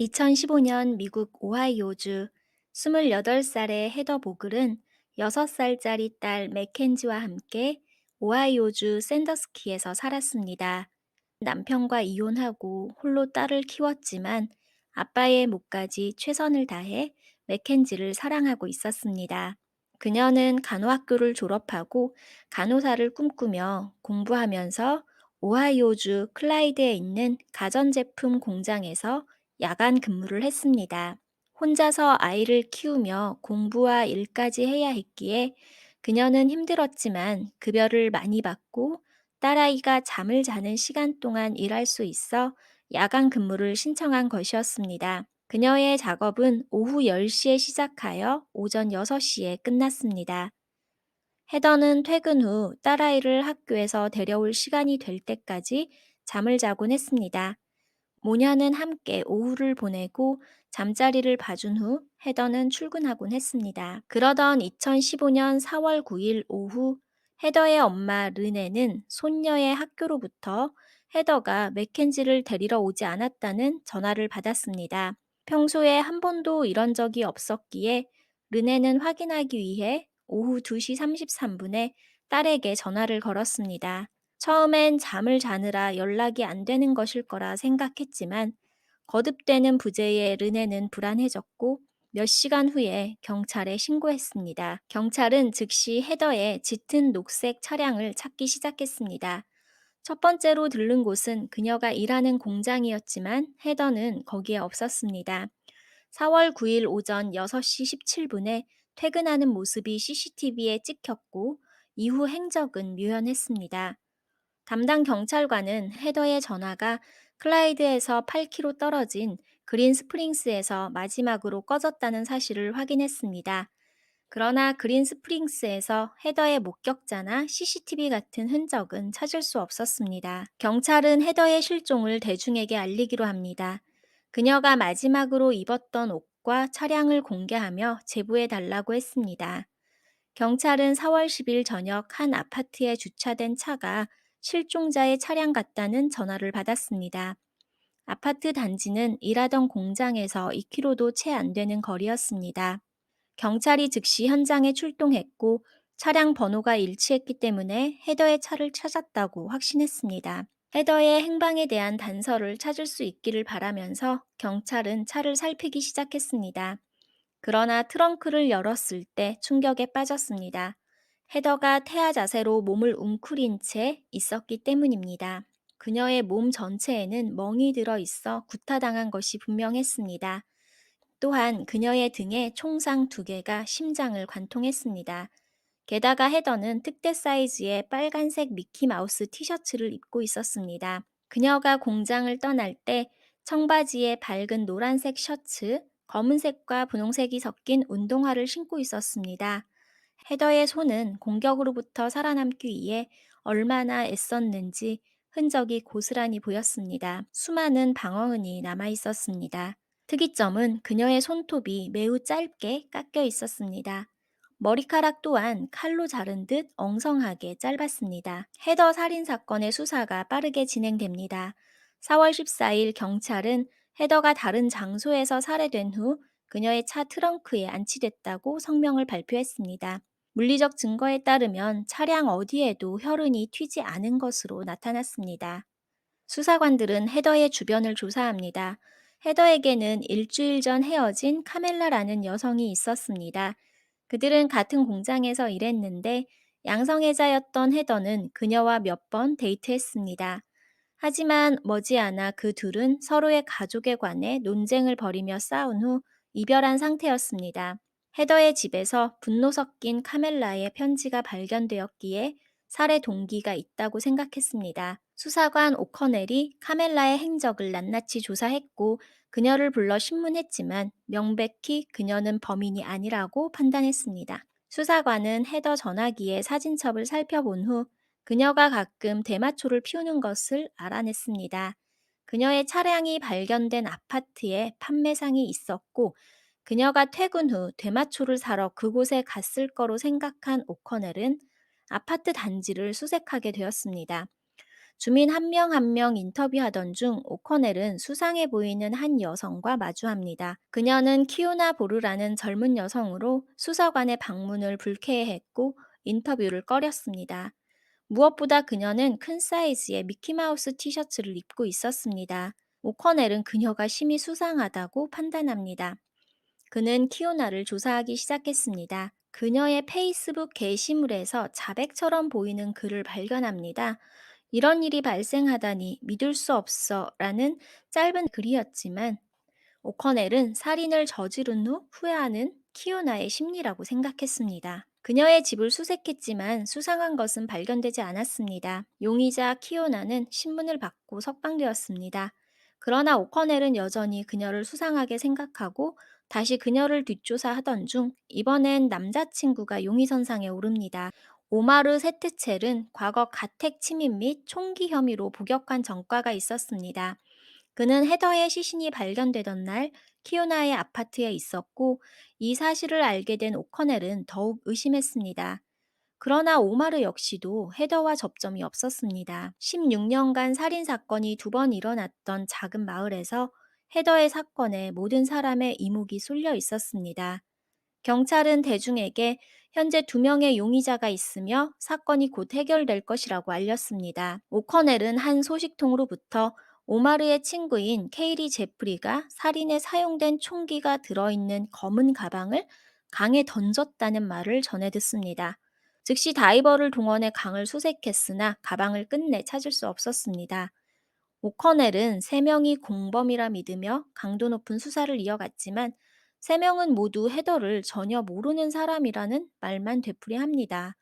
2015년 미국 오하이오주 28살의 헤더 보글은 6살짜리 딸 맥켄지와 함께 오하이오주 샌더스키에서 살았습니다. 남편과 이혼하고 홀로 딸을 키웠지만 아빠의 몫까지 최선을 다해 맥켄지를 사랑하고 있었습니다. 그녀는 간호학교를 졸업하고 간호사를 꿈꾸며 공부하면서 오하이오주 클라이드에 있는 가전제품 공장에서 야간 근무를 했습니다. 혼자서 아이를 키우며 공부와 일까지 해야 했기에 그녀는 힘들었지만 급여를 많이 받고 딸아이가 잠을 자는 시간 동안 일할 수 있어 야간 근무를 신청한 것이었습니다. 그녀의 작업은 오후 10시에 시작하여 오전 6시에 끝났습니다. 헤더는 퇴근 후 딸아이를 학교에서 데려올 시간이 될 때까지 잠을 자곤 했습니다. 모녀는 함께 오후를 보내고 잠자리를 봐준 후 헤더는 출근하곤 했습니다. 그러던 2015년 4월 9일 오후 헤더의 엄마 르네는 손녀의 학교로부터 헤더가 맥켄지를 데리러 오지 않았다는 전화를 받았습니다. 평소에 한 번도 이런 적이 없었기에 르네는 확인하기 위해 오후 2시 33분에 딸에게 전화를 걸었습니다. 처음엔 잠을 자느라 연락이 안 되는 것일 거라 생각했지만 거듭되는 부재에 르네는 불안해졌고 몇 시간 후에 경찰에 신고했습니다. 경찰은 즉시 헤더의 짙은 녹색 차량을 찾기 시작했습니다. 첫 번째로 들른 곳은 그녀가 일하는 공장이었지만 헤더는 거기에 없었습니다. 4월 9일 오전 6시 17분에 퇴근하는 모습이 CCTV에 찍혔고 이후 행적은 묘연했습니다. 담당 경찰관은 헤더의 전화가 클라이드에서 8km 떨어진 그린 스프링스에서 마지막으로 꺼졌다는 사실을 확인했습니다. 그러나 그린 스프링스에서 헤더의 목격자나 CCTV 같은 흔적은 찾을 수 없었습니다. 경찰은 헤더의 실종을 대중에게 알리기로 합니다. 그녀가 마지막으로 입었던 옷과 차량을 공개하며 제보해 달라고 했습니다. 경찰은 4월 10일 저녁 한 아파트에 주차된 차가 실종자의 차량 같다는 전화를 받았습니다. 아파트 단지는 일하던 공장에서 2km도 채 안 되는 거리였습니다. 경찰이 즉시 현장에 출동했고 차량 번호가 일치했기 때문에 헤더의 차를 찾았다고 확신했습니다. 헤더의 행방에 대한 단서를 찾을 수 있기를 바라면서 경찰은 차를 살피기 시작했습니다. 그러나 트렁크를 열었을 때 충격에 빠졌습니다. 헤더가 태아 자세로 몸을 웅크린 채 있었기 때문입니다. 그녀의 몸 전체에는 멍이 들어 있어 구타당한 것이 분명했습니다. 또한 그녀의 등에 총상 2개가 심장을 관통했습니다. 게다가 헤더는 특대 사이즈의 빨간색 미키마우스 티셔츠를 입고 있었습니다. 그녀가 공장을 떠날 때 청바지에 밝은 노란색 셔츠, 검은색과 분홍색이 섞인 운동화를 신고 있었습니다. 헤더의 손은 공격으로부터 살아남기 위해 얼마나 애썼는지 흔적이 고스란히 보였습니다. 수많은 방어흔이 남아 있었습니다. 특이점은 그녀의 손톱이 매우 짧게 깎여 있었습니다. 머리카락 또한 칼로 자른 듯 엉성하게 짧았습니다. 헤더 살인 사건의 수사가 빠르게 진행됩니다. 4월 14일 경찰은 헤더가 다른 장소에서 살해된 후 그녀의 차 트렁크에 안치됐다고 성명을 발표했습니다. 물리적 증거에 따르면 차량 어디에도 혈흔이 튀지 않은 것으로 나타났습니다. 수사관들은 헤더의 주변을 조사합니다. 헤더에게는 일주일 전 헤어진 카멜라라는 여성이 있었습니다. 그들은 같은 공장에서 일했는데 양성애자였던 헤더는 그녀와 몇 번 데이트했습니다. 하지만 머지않아 그 둘은 서로의 가족에 관해 논쟁을 벌이며 싸운 후 이별한 상태였습니다. 헤더의 집에서 분노 섞인 카멜라의 편지가 발견되었기에 살해 동기가 있다고 생각했습니다. 수사관 오커넬이 카멜라의 행적을 낱낱이 조사했고 그녀를 불러 신문했지만 명백히 그녀는 범인이 아니라고 판단했습니다. 수사관은 헤더 전화기의 사진첩을 살펴본 후 그녀가 가끔 대마초를 피우는 것을 알아냈습니다. 그녀의 차량이 발견된 아파트에 판매상이 있었고 그녀가 퇴근 후 대마초를 사러 그곳에 갔을 거로 생각한 오커넬은 아파트 단지를 수색하게 되었습니다. 주민 한 명 한 명 인터뷰하던 중 오커넬은 수상해 보이는 한 여성과 마주합니다. 그녀는 키오나 보르라는 젊은 여성으로 수사관의 방문을 불쾌해했고 인터뷰를 꺼렸습니다. 무엇보다 그녀는 큰 사이즈의 미키마우스 티셔츠를 입고 있었습니다. 오커넬은 그녀가 심히 수상하다고 판단합니다. 그는 키오나를 조사하기 시작했습니다. 그녀의 페이스북 게시물에서 자백처럼 보이는 글을 발견합니다. 이런 일이 발생하다니 믿을 수 없어 라는 짧은 글이었지만 오커넬은 살인을 저지른 후 후회하는 키오나의 심리라고 생각했습니다. 그녀의 집을 수색했지만 수상한 것은 발견되지 않았습니다. 용의자 키오나는 신문을 받고 석방되었습니다. 그러나 오커넬은 여전히 그녀를 수상하게 생각하고 다시 그녀를 뒷조사하던 중 이번엔 남자친구가 용의선상에 오릅니다. 오마르 세트첼은 과거 가택 침입 및 총기 혐의로 복역한 전과가 있었습니다. 그는 헤더의 시신이 발견되던 날 키오나의 아파트에 있었고 이 사실을 알게 된 오커넬은 더욱 의심했습니다. 그러나 오마르 역시도 헤더와 접점이 없었습니다. 16년간 살인 사건이 두 번 일어났던 작은 마을에서 헤더의 사건에 모든 사람의 이목이 쏠려 있었습니다. 경찰은 대중에게 현재 두 명의 용의자가 있으며 사건이 곧 해결될 것이라고 알렸습니다. 오커넬은 한 소식통으로부터 오마르의 친구인 케이리 제프리가 살인에 사용된 총기가 들어있는 검은 가방을 강에 던졌다는 말을 전해 듣습니다. 즉시 다이버를 동원해 강을 수색했으나 가방을 끝내 찾을 수 없었습니다. 오커넬은 세 명이 공범이라 믿으며 강도 높은 수사를 이어갔지만 세 명은 모두 헤더를 전혀 모르는 사람이라는 말만 되풀이합니다.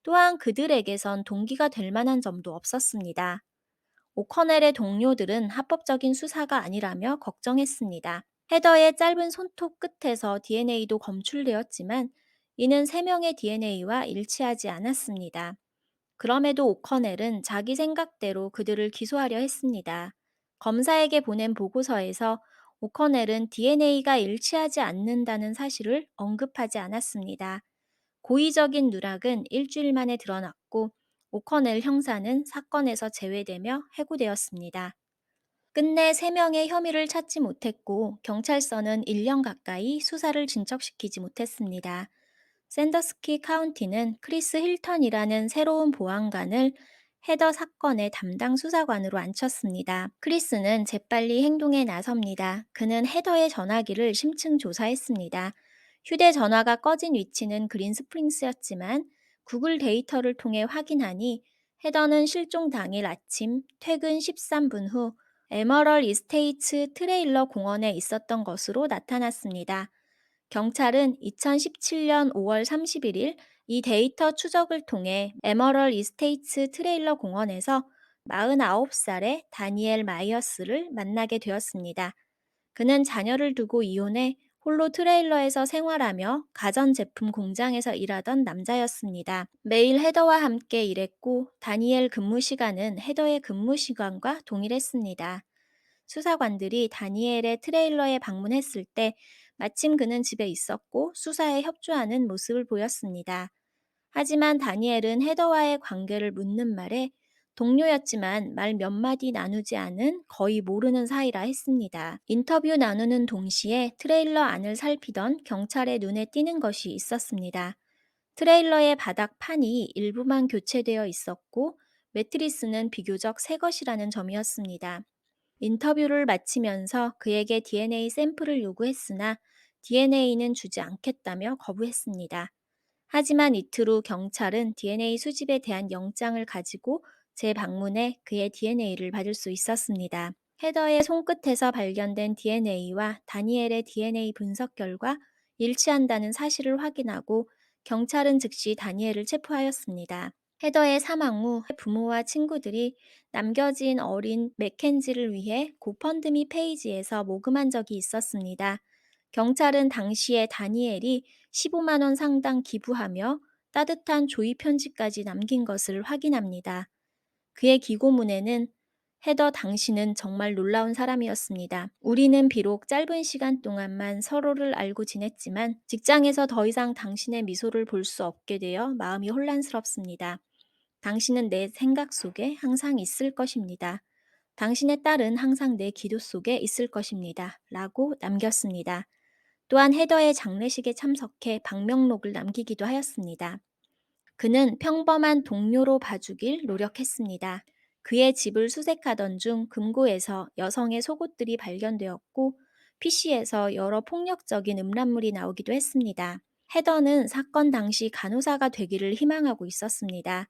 또한 그들에게선 동기가 될 만한 점도 없었습니다. 오커넬의 동료들은 합법적인 수사가 아니라며 걱정했습니다. 헤더의 짧은 손톱 끝에서 DNA도 검출되었지만 이는 세 명의 DNA와 일치하지 않았습니다. 그럼에도 오커넬은 자기 생각대로 그들을 기소하려 했습니다. 검사에게 보낸 보고서에서 오커넬은 DNA가 일치하지 않는다는 사실을 언급하지 않았습니다. 고의적인 누락은 일주일 만에 드러났고 오커넬 형사는 사건에서 제외되며 해고되었습니다. 끝내 3명의 혐의를 찾지 못했고 경찰서는 1년 가까이 수사를 진척시키지 못했습니다. 샌더스키 카운티는 크리스 힐턴이라는 새로운 보안관을 헤더 사건의 담당 수사관으로 앉혔습니다. 크리스는 재빨리 행동에 나섭니다. 그는 헤더의 전화기를 심층 조사했습니다. 휴대전화가 꺼진 위치는 그린 스프링스였지만 구글 데이터를 통해 확인하니 헤더는 실종 당일 아침 퇴근 13분 후 에머럴 이스테이츠 트레일러 공원에 있었던 것으로 나타났습니다. 경찰은 2017년 5월 31일 이 데이터 추적을 통해 에머럴 이스테이츠 트레일러 공원에서 49살의 다니엘 마이어스를 만나게 되었습니다. 그는 자녀를 두고 이혼해 홀로 트레일러에서 생활하며 가전제품 공장에서 일하던 남자였습니다. 매일 헤더와 함께 일했고 다니엘 근무 시간은 헤더의 근무 시간과 동일했습니다. 수사관들이 다니엘의 트레일러에 방문했을 때 마침 그는 집에 있었고 수사에 협조하는 모습을 보였습니다. 하지만 다니엘은 헤더와의 관계를 묻는 말에 동료였지만 말 몇 마디 나누지 않은 거의 모르는 사이라 했습니다. 인터뷰 나누는 동시에 트레일러 안을 살피던 경찰의 눈에 띄는 것이 있었습니다. 트레일러의 바닥 판이 일부만 교체되어 있었고 매트리스는 비교적 새 것이라는 점이었습니다. 인터뷰를 마치면서 그에게 DNA 샘플을 요구했으나 DNA는 주지 않겠다며 거부했습니다. 하지만 이틀 후 경찰은 DNA 수집에 대한 영장을 가지고 재방문해 그의 DNA를 받을 수 있었습니다. 헤더의 손끝에서 발견된 DNA와 다니엘의 DNA 분석 결과 일치한다는 사실을 확인하고 경찰은 즉시 다니엘을 체포하였습니다. 헤더의 사망 후 부모와 친구들이 남겨진 어린 맥켄지를 위해 고펀드미 페이지에서 모금한 적이 있었습니다. 경찰은 당시에 다니엘이 15만 원 상당 기부하며 따뜻한 조의 편지까지 남긴 것을 확인합니다. 그의 기고문에는 헤더 당신은 정말 놀라운 사람이었습니다. 우리는 비록 짧은 시간 동안만 서로를 알고 지냈지만 직장에서 더 이상 당신의 미소를 볼 수 없게 되어 마음이 혼란스럽습니다. 당신은 내 생각 속에 항상 있을 것입니다. 당신의 딸은 항상 내 기도 속에 있을 것입니다. 라고 남겼습니다. 또한 헤더의 장례식에 참석해 방명록을 남기기도 하였습니다. 그는 평범한 동료로 봐주길 노력했습니다. 그의 집을 수색하던 중 금고에서 여성의 속옷들이 발견되었고 PC에서 여러 폭력적인 음란물이 나오기도 했습니다. 헤더는 사건 당시 간호사가 되기를 희망하고 있었습니다.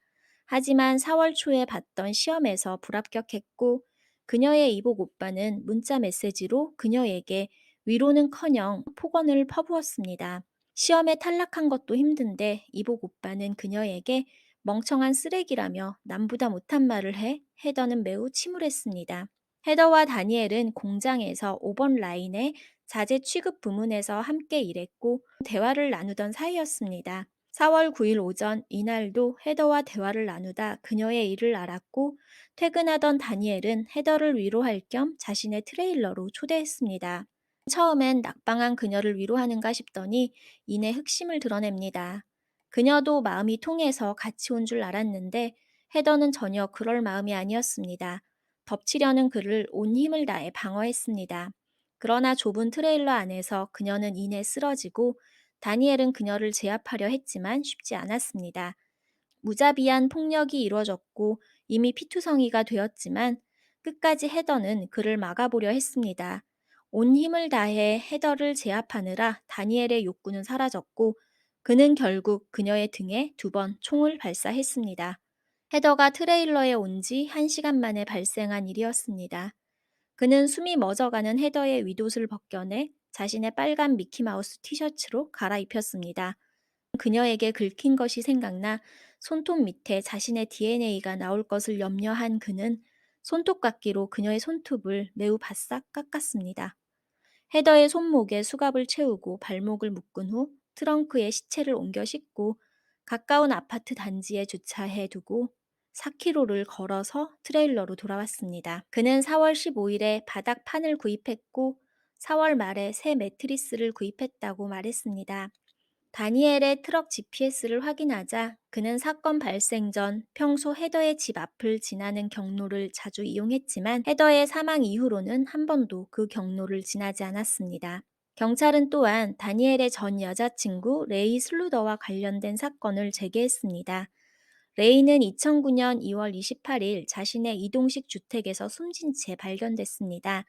하지만 4월 초에 봤던 시험에서 불합격했고 그녀의 이복 오빠는 문자 메시지로 그녀에게 위로는커녕 폭언을 퍼부었습니다. 시험에 탈락한 것도 힘든데 이복 오빠는 그녀에게 멍청한 쓰레기라며 남보다 못한 말을 해 헤더는 매우 침울했습니다. 헤더와 다니엘은 공장에서 5번 라인의 자재 취급 부문에서 함께 일했고 대화를 나누던 사이였습니다. 4월 9일 오전 이날도 헤더와 대화를 나누다 그녀의 일을 알았고 퇴근하던 다니엘은 헤더를 위로할 겸 자신의 트레일러로 초대했습니다. 처음엔 낙방한 그녀를 위로하는가 싶더니 이내 흑심을 드러냅니다. 그녀도 마음이 통해서 같이 온 줄 알았는데 헤더는 전혀 그럴 마음이 아니었습니다. 덮치려는 그를 온 힘을 다해 방어했습니다. 그러나 좁은 트레일러 안에서 그녀는 이내 쓰러지고 다니엘은 그녀를 제압하려 했지만 쉽지 않았습니다. 무자비한 폭력이 이루어졌고 이미 피투성이가 되었지만 끝까지 헤더는 그를 막아보려 했습니다. 온 힘을 다해 헤더를 제압하느라 다니엘의 욕구는 사라졌고 그는 결국 그녀의 등에 2번 총을 발사했습니다. 헤더가 트레일러에 온 지 1시간 만에 발생한 일이었습니다. 그는 숨이 멎어가는 헤더의 윗옷을 벗겨내 자신의 빨간 미키마우스 티셔츠로 갈아입혔습니다. 그녀에게 긁힌 것이 생각나 손톱 밑에 자신의 DNA가 나올 것을 염려한 그는 손톱깎이로 그녀의 손톱을 매우 바싹 깎았습니다. 헤더의 손목에 수갑을 채우고 발목을 묶은 후 트렁크에 시체를 옮겨 싣고 가까운 아파트 단지에 주차해 두고 4km를 걸어서 트레일러로 돌아왔습니다. 그는 4월 15일에 바닥판을 구입했고 4월 말에 새 매트리스를 구입했다고 말했습니다. 다니엘의 트럭 GPS를 확인하자 그는 사건 발생 전 평소 헤더의 집 앞을 지나는 경로를 자주 이용했지만 헤더의 사망 이후로는 한 번도 그 경로를 지나지 않았습니다. 경찰은 또한 다니엘의 전 여자친구 레이 슬루더와 관련된 사건을 제기했습니다. 레이는 2009년 2월 28일 자신의 이동식 주택에서 숨진 채 발견됐습니다.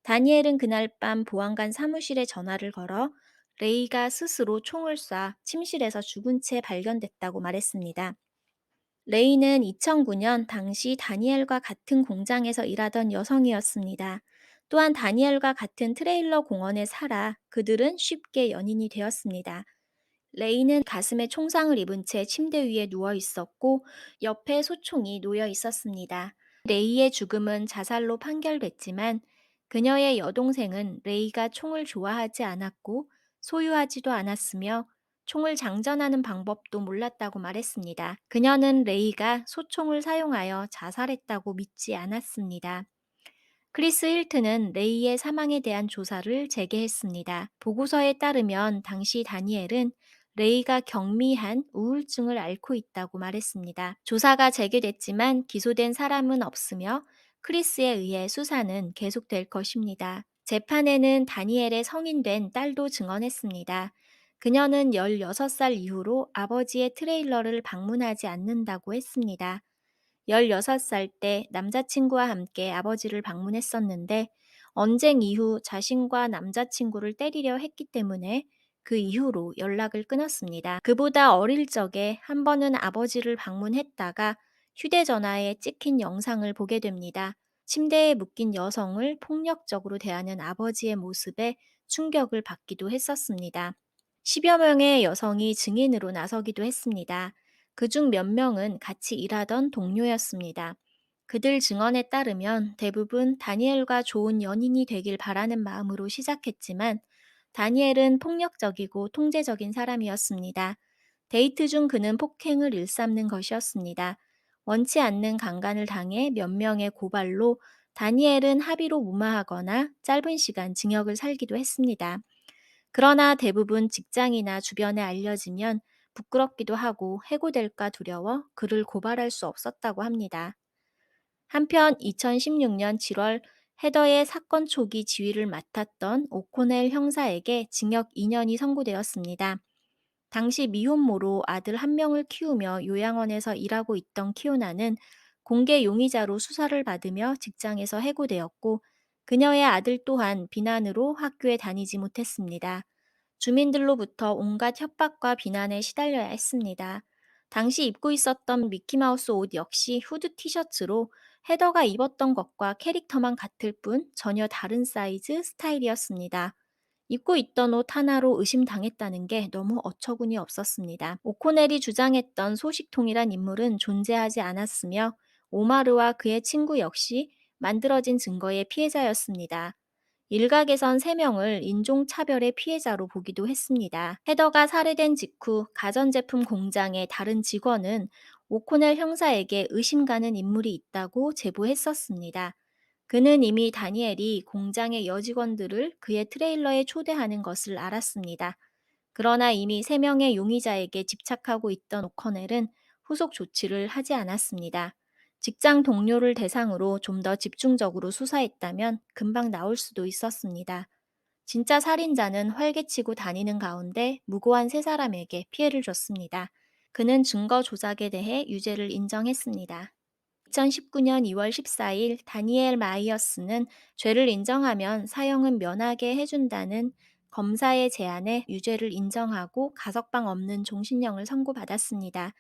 다니엘은 그날 밤 보안관 사무실에 전화를 걸어 레이가 스스로 총을 쏴 침실에서 죽은 채 발견됐다고 말했습니다. 레이는 2009년 당시 다니엘과 같은 공장에서 일하던 여성이었습니다. 또한 다니엘과 같은 트레일러 공원에 살아 그들은 쉽게 연인이 되었습니다. 레이는 가슴에 총상을 입은 채 침대 위에 누워 있었고 옆에 소총이 놓여 있었습니다. 레이의 죽음은 자살로 판결됐지만 그녀의 여동생은 레이가 총을 좋아하지 않았고 소유하지도 않았으며 총을 장전하는 방법도 몰랐다고 말했습니다. 그녀는 레이가 소총을 사용하여 자살했다고 믿지 않았습니다. 크리스 힐튼은 레이의 사망에 대한 조사를 재개했습니다. 보고서에 따르면 당시 다니엘은 레이가 경미한 우울증을 앓고 있다고 말했습니다. 조사가 재개됐지만 기소된 사람은 없으며 크리스에 의해 수사는 계속될 것입니다. 재판에는 다니엘의 성인된 딸도 증언했습니다. 그녀는 16살 이후로 아버지의 트레일러를 방문하지 않는다고 했습니다. 16살 때 남자친구와 함께 아버지를 방문했었는데 언쟁 이후 자신과 남자친구를 때리려 했기 때문에 그 이후로 연락을 끊었습니다. 그보다 어릴 적에 한 번은 아버지를 방문했다가 휴대전화에 찍힌 영상을 보게 됩니다. 침대에 묶인 여성을 폭력적으로 대하는 아버지의 모습에 충격을 받기도 했었습니다. 10여 명의 여성이 증인으로 나서기도 했습니다. 그중 몇 명은 같이 일하던 동료였습니다. 그들 증언에 따르면 대부분 다니엘과 좋은 연인이 되길 바라는 마음으로 시작했지만 다니엘은 폭력적이고 통제적인 사람이었습니다. 데이트 중 그는 폭행을 일삼는 것이었습니다. 원치 않는 강간을 당해 몇 명의 고발로 다니엘은 합의로 무마하거나 짧은 시간 징역을 살기도 했습니다. 그러나 대부분 직장이나 주변에 알려지면 부끄럽기도 하고 해고될까 두려워 그를 고발할 수 없었다고 합니다. 한편 2016년 7월 헤더의 사건 초기 지휘를 맡았던 오코넬 형사에게 징역 2년이 선고되었습니다. 당시 미혼모로 아들 한 명을 키우며 요양원에서 일하고 있던 키오나는 공개 용의자로 수사를 받으며 직장에서 해고되었고, 그녀의 아들 또한 비난으로 학교에 다니지 못했습니다. 주민들로부터 온갖 협박과 비난에 시달려야 했습니다. 당시 입고 있었던 미키마우스 옷 역시 후드 티셔츠로 헤더가 입었던 것과 캐릭터만 같을 뿐 전혀 다른 사이즈, 스타일이었습니다. 입고 있던 옷 하나로 의심당했다는 게 너무 어처구니 없었습니다. 오코넬이 주장했던 소식통이란 인물은 존재하지 않았으며 오마르와 그의 친구 역시 만들어진 증거의 피해자였습니다. 일각에선 3명을 인종차별의 피해자로 보기도 했습니다. 헤더가 살해된 직후 가전제품 공장의 다른 직원은 오코넬 형사에게 의심 가는 인물이 있다고 제보했었습니다. 그는 이미 다니엘이 공장의 여직원들을 그의 트레일러에 초대하는 것을 알았습니다. 그러나 이미 3명의 용의자에게 집착하고 있던 오커넬은 후속 조치를 하지 않았습니다. 직장 동료를 대상으로 좀 더 집중적으로 수사했다면 금방 나올 수도 있었습니다. 진짜 살인자는 활개치고 다니는 가운데 무고한 3사람에게 피해를 줬습니다. 그는 증거 조작에 대해 유죄를 인정했습니다. 2019년 2월 14일 다니엘 마이어스는 죄를 인정하면 사형은 면하게 해준다는 검사의 제안에 유죄를 인정하고 가석방 없는 종신형을 선고받았습니다.